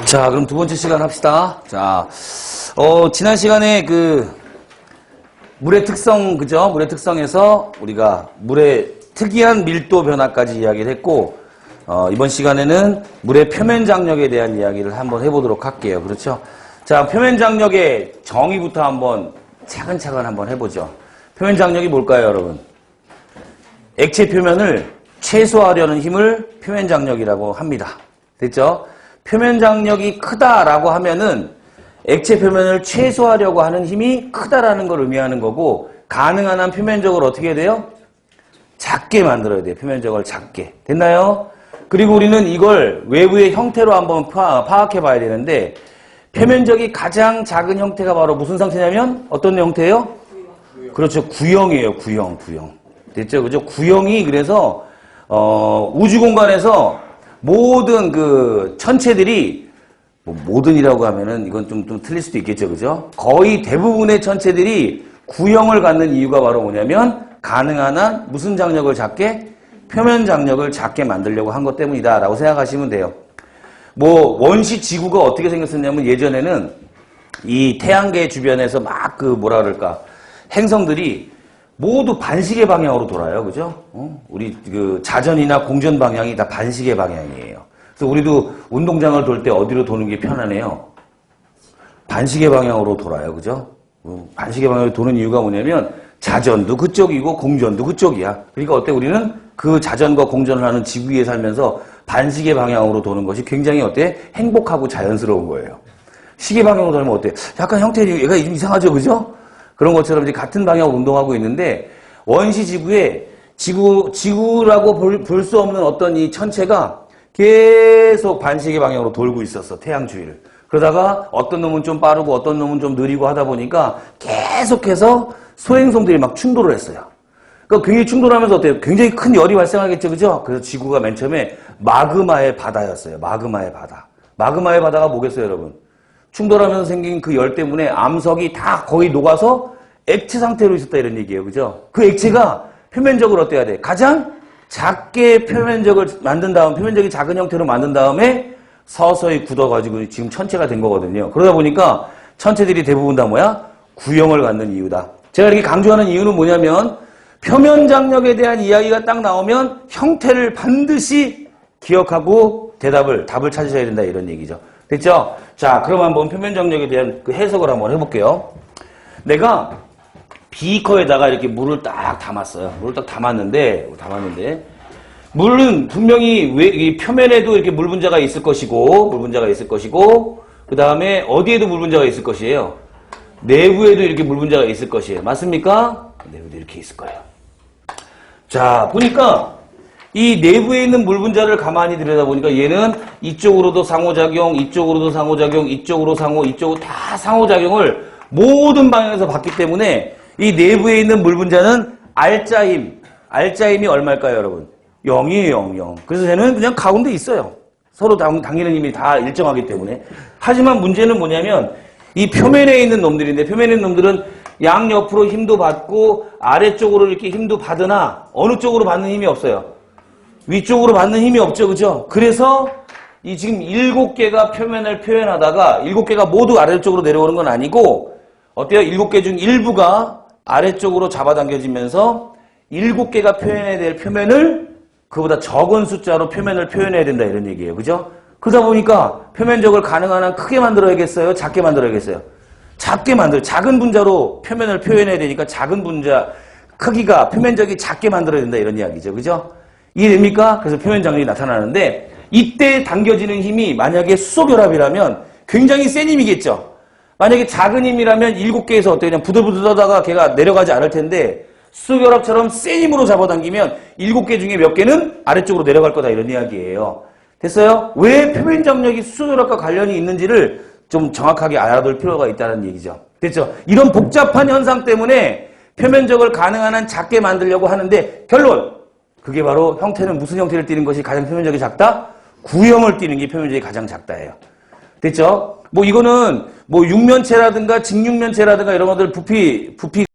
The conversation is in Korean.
자, 그럼 두 번째 시간 합시다. 자, 지난 시간에 물의 특성, 그죠? 물의 특성에서 우리가 물의 특이한 밀도 변화까지 이야기를 했고, 이번 시간에는 물의 표면 장력에 대한 이야기를 한번 해보도록 할게요. 그렇죠? 자, 표면 장력의 정의부터 한번 차근차근 한번 해보죠. 표면 장력이 뭘까요, 여러분? 액체 표면을 최소화하려는 힘을 표면 장력이라고 합니다. 됐죠? 표면 장력이 크다라고 하면은 액체 표면을 최소화하려고 하는 힘이 크다라는 걸 의미하는 거고, 가능한 한 표면적을 어떻게 해야 돼요? 작게 만들어야 돼요. 표면적을 작게. 됐나요? 그리고 우리는 이걸 외부의 형태로 한번 파악해 봐야 되는데, 표면적이 가장 작은 형태가 바로 무슨 상태냐면 어떤 형태예요? 그렇죠. 구형이에요. 구형. 됐죠? 그죠? 구형이 그래서 우주 공간에서 모든 천체들이 모든이라고 하면은 이건 좀 틀릴 수도 있겠죠. 그죠? 거의 대부분의 천체들이 구형을 갖는 이유가 바로 뭐냐면 가능한 한 무슨 장력을 작게? 표면 장력을 작게 만들려고 한 것 때문이다라고 생각하시면 돼요. 원시 지구가 어떻게 생겼었냐면 예전에는 이 태양계 주변에서 막 행성들이 모두 반시계 방향으로 돌아요. 그죠? 우리 자전이나 공전 방향이 다 반시계 방향이에요. 그래서 우리도 운동장을 돌 때 어디로 도는 게 편하네요? 반시계 방향으로 돌아요. 그죠? 반시계 방향으로 도는 이유가 뭐냐면 자전도 그쪽이고 공전도 그쪽이야. 그러니까 어때? 우리는 그 자전과 공전을 하는 지구 위에 살면서 반시계 방향으로 도는 것이 굉장히 어때? 행복하고 자연스러운 거예요. 시계 방향으로 돌면 어때? 약간 형태가 좀 이상하죠. 그죠? 그런 것처럼 이제 같은 방향으로 운동하고 있는데, 원시 지구에 지구라고 볼 수 없는 어떤 이 천체가 계속 반시계 방향으로 돌고 있었어. 태양 주위를. 그러다가 어떤 놈은 좀 빠르고 어떤 놈은 좀 느리고 하다 보니까 계속해서 소행성들이 막 충돌을 했어요. 그러니까 굉장히 충돌하면서 어때요? 굉장히 큰 열이 발생하겠죠. 그죠? 그래서 지구가 맨 처음에 마그마의 바다였어요. 마그마의 바다. 마그마의 바다가 뭐겠어요, 여러분? 충돌하면서 생긴 그 열 때문에 암석이 다 거의 녹아서 액체 상태로 있었다 이런 얘기예요. 그죠? 그 액체가 표면적으로 어때야 돼? 가장 작게 표면적을 만든 다음, 표면적이 작은 형태로 만든 다음에 서서히 굳어가지고 지금 천체가 된 거거든요. 그러다 보니까 천체들이 대부분 다 뭐야? 구형을 갖는 이유다. 제가 이렇게 강조하는 이유는 뭐냐면 표면 장력에 대한 이야기가 딱 나오면 형태를 반드시 기억하고 답을 찾으셔야 된다 이런 얘기죠. 됐죠? 자, 그럼 한번 표면 장력에 대한 해석을 한번 해볼게요. 내가 비커에다가 이렇게 물을 딱 담았어요. 물을 딱 담았는데 물은 분명히 이 표면에도 이렇게 물 분자가 있을 것이고, 그 다음에 어디에도 물 분자가 있을 것이에요. 내부에도 이렇게 물 분자가 있을 것이에요. 맞습니까? 내부에도 이렇게 있을 거예요. 자, 보니까 이 내부에 있는 물 분자를 가만히 들여다보니까 얘는 이쪽으로도 상호작용, 이쪽으로도 상호작용, 이쪽으로 이쪽으로 다 상호작용을 모든 방향에서 받기 때문에 이 내부에 있는 물 분자는 알짜힘이 얼마일까요, 여러분? 0이에요, 0. 그래서 쟤는 그냥 가운데 있어요. 서로 당기는 힘이 다 일정하기 때문에. 하지만 문제는 뭐냐면 이 표면에 있는 놈들인데, 표면에 있는 놈들은 양옆으로 힘도 받고 아래쪽으로 이렇게 힘도 받으나 어느 쪽으로 받는 힘이 없어요. 위쪽으로 받는 힘이 없죠. 그죠? 그래서 이 지금 7개가 표면을 표현하다가 7개가 모두 아래쪽으로 내려오는 건 아니고 어때요? 7개 중 일부가 아래쪽으로 잡아당겨지면서 7개가 표현해야 될 표면을 그보다 적은 숫자로 표면을 표현해야 된다 이런 얘기예요. 그죠? 그러다 보니까 표면적을 가능한 한 크게 만들어야겠어요? 작게 만들어야겠어요? 작은 분자로 표면을 표현해야 되니까 작은 분자 크기가 표면적이 작게 만들어야 된다 이런 이야기죠. 그죠? 이해됩니까? 그래서 표면 장력이 나타나는데 이때 당겨지는 힘이 만약에 수소결합이라면 굉장히 센 힘이겠죠. 만약에 작은 힘이라면 7개에서 어떻게 그냥 부들부들하다가 걔가 내려가지 않을 텐데 수소결합처럼 센 힘으로 잡아당기면 7개 중에 몇 개는 아래쪽으로 내려갈 거다 이런 이야기예요. 됐어요? 왜 표면 장력이 수소결합과 관련이 있는지를 좀 정확하게 알아둘 필요가 있다는 얘기죠. 됐죠? 이런 복잡한 현상 때문에 표면적을 가능한 한 작게 만들려고 하는데 결론! 그게 바로 형태는 무슨 형태를 띠는 것이 가장 표면적이 작다? 구형을 띠는 게 표면적이 가장 작다예요. 됐죠? 이거는 육면체라든가 직육면체라든가 이런 것들 부피